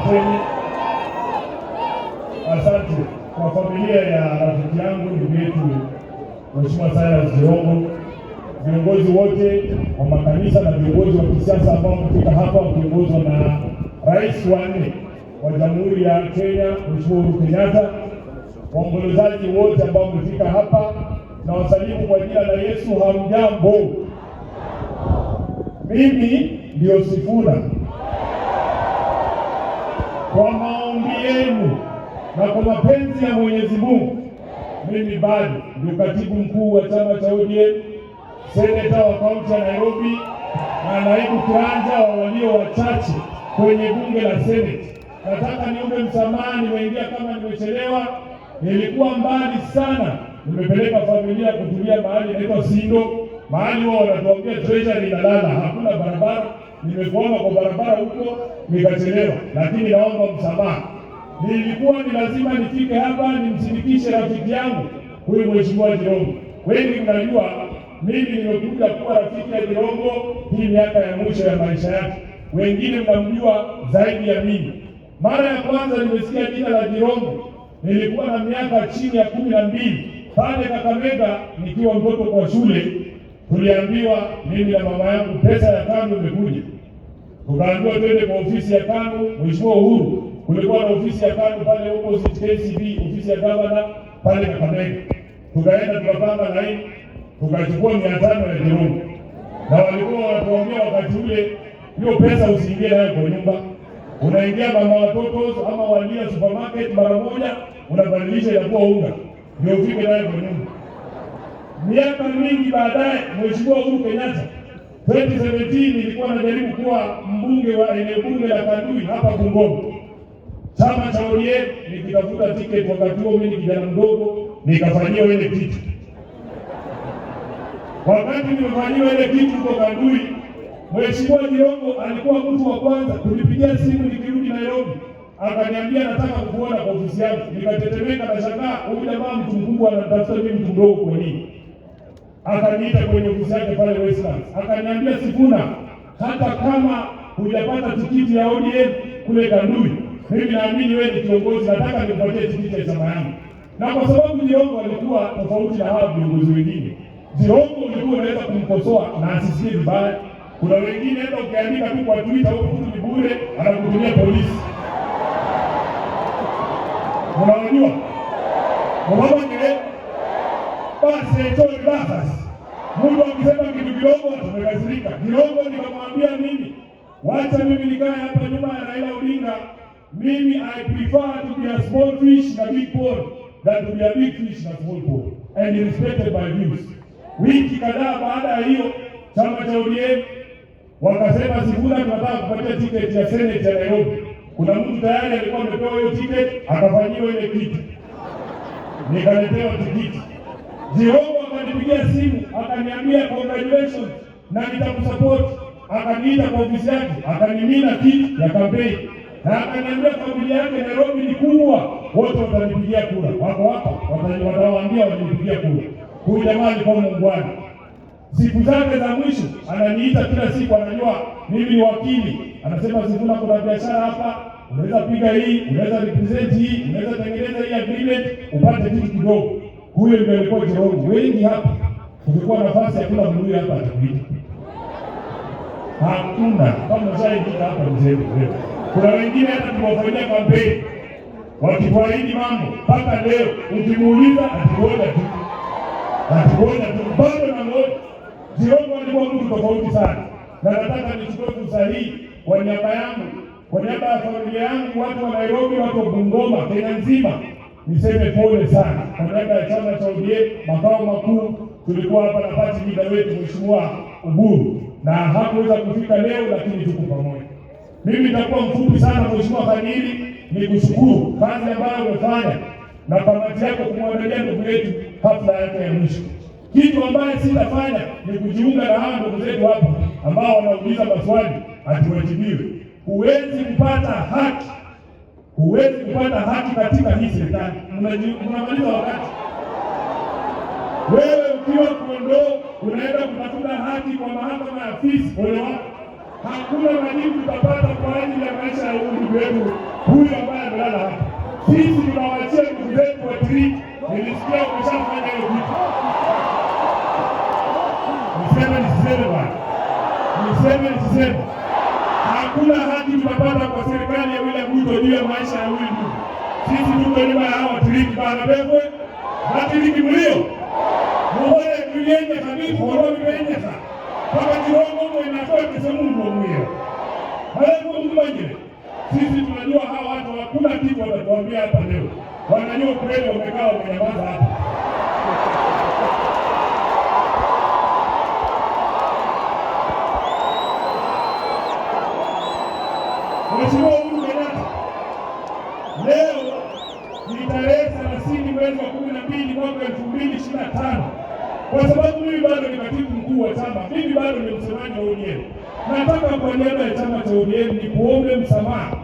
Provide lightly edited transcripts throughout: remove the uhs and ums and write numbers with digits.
asanteni. Asante kwa familia ya rafiki yangu ndugu yetu Mheshimiwa Cyrus Jirongo, viongozi wote wa makanisa na viongozi wa kisiasa ambao wamefika hapa wakiongozwa na Rais wa 4 wa Jamhuri ya Kenya Mheshimiwa Uhuru Kenyatta, waombolezaji wote ambao wamefika hapa na wasalimu kwa jina la Yesu. Hamjambo? Mimi ndio Sifuna. Kwa maombi yenu na kwa mapenzi ya Mwenyezi Mungu, mimi bado ndio katibu mkuu wa chama cha ODM, seneta wa kaunti ya Nairobi na naibu kiranja wa walio wachache kwenye bunge la Senate. Nataka niombe msamaha, nimeingia kama nimechelewa. Nilikuwa mbali sana, nimepeleka familia kutulia mahali inaitwa Sindo, mahali wao wanatuambia treasury inalala, hakuna barabara. Nimekwama kwa barabara huko nikachelewa, lakini naomba msamaha. Nilikuwa ni lazima nifike hapa nimsindikishe rafiki yangu huyu Mheshimiwa Jirongo. Wengi mnajua mimi nimekuja kuwa rafiki ya Jirongo hii miaka ya mwisho ya maisha yake. Wengine mnamjua zaidi ya mimi. Mara ya kwanza nimesikia jina la Jirongo nilikuwa na miaka chini ya 12 pale Kakamega nikiwa mtoto kwa shule. Tuliambiwa mimi na mama yangu pesa ya KANU imekuja. Tukaambiwa twende kwa ofisi ya KANU. Mheshimiwa Uhuru, kulikuwa na ofisi ya KANU pale opposite KCB, ofisi ya gavana pale Kakamega. Tukaenda tukapanga laini, tukachukua 500 ya Jirongo. Na walikuwa wanatuambia wakati ule, hiyo pesa usiingie nayo kwa nyumba. Unaingia mama watoto ama walia supermarket mara moja, unabadilisha inakuwa unga, ndio ufike nayo kwa nyumba. Miaka mingi baadaye, Mheshimiwa Uhuru Kenyatta 2017 nilikuwa najaribu kuwa mbunge wa eneo bunge la Kandui hapa Bungoma. Chama cha ODM nikitafuta tiketi, wakati huo mimi kijana mdogo, nikafanyiwa ile kitu. Wakati nimefanyiwa ile kitu kwa Kandui, Mheshimiwa Jirongo alikuwa mtu wa kwanza kunipigia simu nikirudi Nairobi. Akaniambia nataka kukuona kwa ofisi yangu. Nikatetemeka na shangaa, huyu jamaa mtu mkubwa anatafuta mimi mtu mdogo kwa nini? Akaniita kwenye ofisi yake pale Westlands. Akaniambia, Sifuna, hata kama hujapata tikiti ya ODM kule Kandui, mimi naamini wewe ni kiongozi, nataka nikupatie tikiti ya chama yangu. Na kwa sababu Jirongo alikuwa tofauti na hawa viongozi wengine, Jirongo ulikuwa unaweza kumkosoa na asisikie vibaya. Kuna wengine hata ukiandika tu kwa Twitter au mtu ni bure anakutumia polisi. Unajua? Mama ngine basi etoe basi. Mungu akisema kitu kidogo tumekasirika. Jirongo nikamwambia mimi, wacha mimi nikae hapa nyuma ya Raila Odinga. Mimi I prefer to be a small fish in a big pond than to be a big fish in a small pond. And he respected my views. Wiki kadhaa baada ya hiyo, chama cha ODM wakasema, Sifuna, tunataka kupatia tiketi ya Senate ya Nairobi. Kuna mtu tayari alikuwa amepewa hiyo tiketi, akafanyiwa ile kitu. Nikaletewa tiketi. Jirongo akanipigia simu, akaniambia congratulations na nitakusupport. Akaniita kwa ofisi yake, akanimina kitu ya kampeni. Na akaniambia familia yake Nairobi ni kubwa, wote watanipigia kura. Wako hapa, watawaambia wanipigia kura. Huyu jamaa alikuwa muungwana. Siku zake za mwisho ananiita kila siku, anajua mimi ni wakili. Anasema, Sifuna, kuna biashara hapa, unaweza piga hii, unaweza represent hii, unaweza tengeneza hii agreement upate kitu kidogo. Huyo ndio alikuwa Jirongo. Wengi hapa kulikuwa nafasi ya kila mmoja hapa atakuita. Hakuna kama zaidi hapa mzee. Kuna wengine hata tuwafanyia kampeni wakituahidi mambo mpaka leo ukimuuliza atuona tu. Atuona tu bado na moja. Jirongo alikuwa mtu tofauti sana. Na nataka nichukue fursa hii kwa niaba yangu, kwa niaba ya familia yangu, watu wa Nairobi, watu wa Bungoma, Kenya nzima, niseme pole sana. Kwa niaba ya chama cha ODM makao makuu, tulikuwa hapa na party leader wetu Mheshimiwa Uhuru, na hakuweza kufika leo, lakini tuko pamoja. Mimi nitakuwa mfupi sana Mheshimiwa Khanili, nikushukuru kazi ambayo umefanya na kamati yako kumwandalia ndugu yetu hafla yake ya mwisho. Kitu ambaye sitafanya ni kujiunga na hao ndugu zetu hapa ambao wanauliza maswali atuwajibiwe. Huwezi kupata haki, huwezi kupata haki katika hii serikali. Unamaliza wakati. Wewe ukiwa Kondoo unaenda kutafuta haki kwa mahakama ya Fisi, ole wako. hakuna majibu tutapata kwa ajili ya maisha ya ndugu yetu huyu ambaye amelala hapa. Sisi tunawaachia ndugu zetu wa Tiriki. Nilisikia umeshafanya hiyo kitu. Niseme bwana. Niseme. Hakuna haki tutapata kwa serikali ya William Ruto juu ya maisha ya huyu ndugu. Sisi tuko nyuma ya hawa Tiriki bana befwe. Na Tiriki mlio. Muone kuyenye kabisa, wao wenye sana. Kama kirongo inakuwa kisemu mmoja. Hapo mmoja. Sisi tunajua hawa watu hakuna kitu watatuambia hapa leo. Wanajua kweli wamekaa wamenyamaza hapa. Mheshimiwa Uhuru Kenyatta, leo ni tarehe 30 mwezi wa 12 mwaka 2025. Kwa sababu mimi bado ni katibu mkuu wa chama, mimi bado ni msemaji wa ODM. Nataka kwa niaba ya chama cha ODM ni kuombe msamaha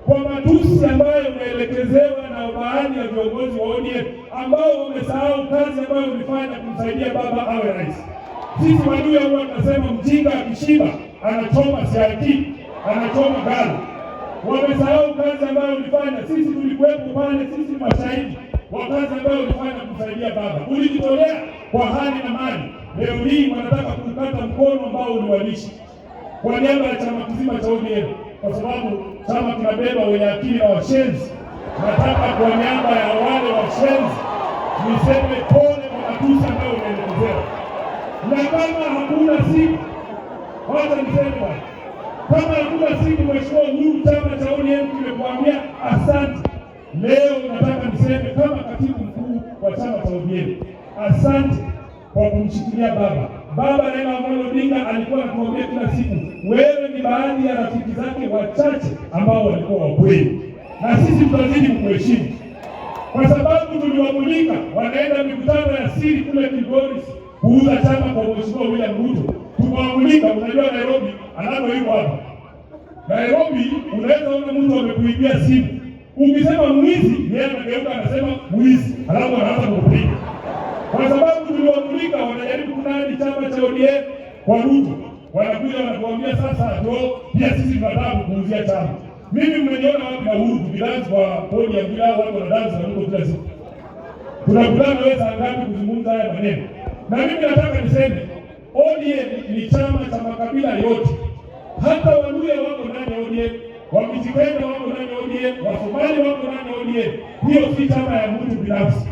kwa matusi ambayo umeelekezewa na baadhi ya viongozi wa ODM ambao wamesahau kazi ambayo ulifanya kumsaidia baba awe rais. Sisi Waluhya huwa tunasema mjinga akishiba anachoma siaki, anachoma gala. Wamesahau kazi ambayo ulifanya. Sisi tulikuwepo pale, sisi ni mashahidi wa kazi ambayo ulifanya kumsaidia baba. Ulijitolea kwa hali na mali. Leo hii wanataka kukata mkono ambao uliwalisha. Kwa niaba ya chama kizima cha ODM, kwa sababu chama kinabeba wenye akili na washenzi, nataka kwa niaba ya wale washenzi niseme pole kwa matusi ambayo umeelekezewa. Na kama hakuna siku, wacha niseme bwana, kama hakuna siku Mheshimiwa Uhuru, chama cha ODM kimekuambia asante. Leo nataka niseme kama katibu mkuu wa chama cha ODM, asante kwa kumshikilia baba. Baba Raila Amolo Odinga alikuwa anatuambia kila siku, wewe ni baadhi ya rafiki zake wachache ambao walikuwa wakweli, na sisi tutazidi kukuheshimu kwa sababu tuliwamulika wanaenda mikutano ya siri kule Kilgoris kuuza chama kwa Mheshimiwa William Ruto. Tuwamulika, unajua Nairobi anapoiko hapa Nairobi, unaweza ona mtu amekuibia simu, ukisema mwizi yeye anageuka anasema mwizi, alafu anaanza kukupiga. Kwa sababu tuliwamulika wanajaribu kunadi chama cha ODM kwa Ruto. Wanakuja wanatuambia sasa ndio pia sisi tunataka kuuzia chama. Mimi mmeniona wapi na Uhuru tukidansi kwa podi ya bila watu wanadansi na Ruto kila siku. Tunakutana wewe saa ngapi kuzungumza haya maneno? Na mimi nataka niseme ODM ni chama cha makabila yote. Hata Waluhya wako ndani ya ODM, Wakijikenda wako ndani ya ODM, Wasomali wako ndani ya ODM. Hiyo si chama ya mtu binafsi.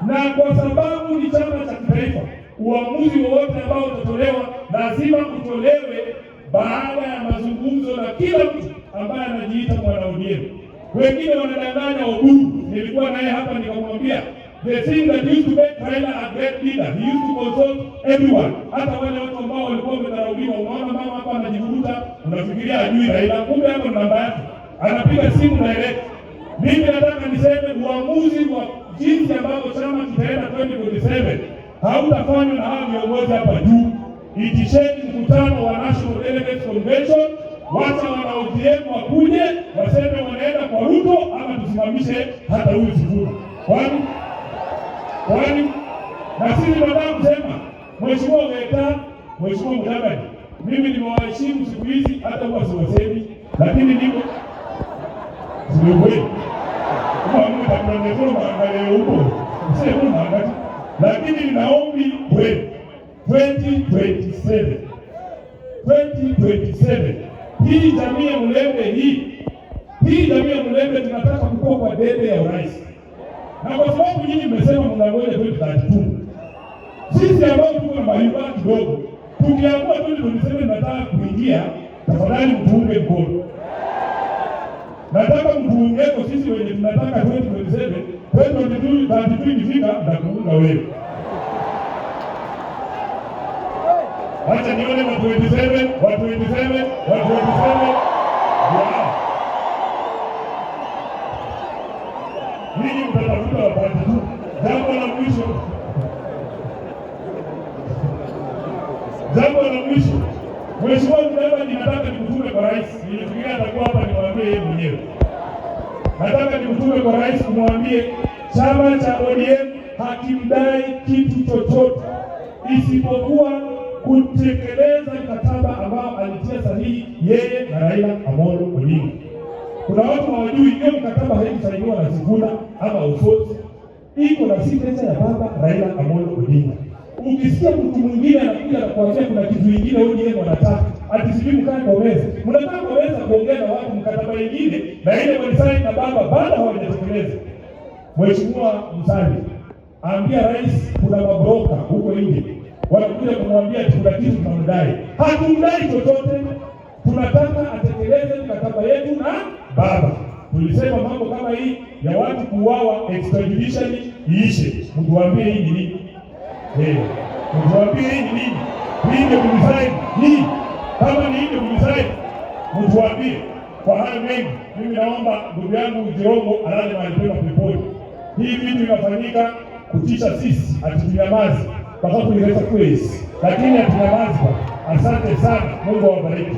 Na kwa sababu ni chama cha kitaifa, uamuzi wowote ambao utatolewa lazima utolewe baada ya mazungumzo na kila mtu ambaye anajiita mwana ODM. Wengine wanadanganya Uhuru. Nilikuwa naye hapa nikamwambia, the thing that used to make Raila a great leader, he used to consult everyone. Hata wale watu ambao walikuwa wamedharauliwa, unaona mama hapa anajivuruta, unafikiria ajui Raila, kumbe hapo namba yake. Anapiga simu direct. Mimi nataka niseme uamuzi wa jinsi ambavyo chama kitaenda 2027 hautafanywa na hao viongozi hapa juu. Itisheni mkutano wa National Delegates Convention, wacha wana ODM wakuje waseme wanaenda kwa Ruto ama tusimamishe hata huyu Sifuna. Kwani na sisi tunataka kusema Mheshimiwa Weta, Mheshimiwa Mudavadi, mimi nimewaheshimu siku hizi hata huwa siwasemi, lakini niko siwewe kwa Mungu atakuonekana angalie huko sio mwangaji, lakini ninaombi wewe 2027 hii jamii ya Mlembe hii jamii ya Mlembe tunataka kukua kwa debe ya urais. Na kwa sababu nyinyi mmesema mnangoja 2032, sisi ambao tuko na malimba kidogo, tukiamua 2027 nataka kuingia, tafadhali mtuunge mkono. Nataka mtuungeko sisi wenye tunataka 2027, 2032 ikifika na kuunga wewe. Acha nione wa 27. Ninyi mtatafuta wapati tu. Jambo la mwisho. Mheshimiwa Mudavadi, nataka nikutume kwa rais. Nilifikiria atakuwa hapa niwaambie yeye mwenyewe. Nataka nikutume kwa rais kumwambie chama cha ODM hakimdai kitu chochote isipokuwa kutekeleza mkataba ambao alitia sahihi yeye na Raila Amolo Odinga. Kuna watu hawajui hiyo mkataba haisainiwa na Sifuna ama Osotsi, iko na signature ya baba Raila Amolo Odinga. Ukisikia mtu mwingine anakuja na kuambia kuna kitu kingine ODM wanataka, ati sijui mkae kwa meza. Mnataka kuweza kuongea na watu mkataba mwingine na ile walisaini na baba bado hawajatekeleza. Mheshimiwa Musalia, ambia rais kuna mabroka huko nje wanakuja kumwambia kuna kitu tunamdai. Hatumdai chochote. Tunataka atekeleze mkataba yetu na baba. Tulisema mambo kama hii ya watu kuuawa extrajudicially iishe. Mtuambie hii ni nini? Mtuambie hii ni nini? Hii ndio kudesign hii. Kama ni hii ndio kudesign, mtuambie. Kwa hayo mengi, mimi naomba ndugu yangu Jirongo alale mahali pema peponi. Hii vitu inafanyika kutisha sisi, hatunyamazi mpaka kuileta kweli. Lakini hatunyamazi. Asante sana. Mungu awabariki.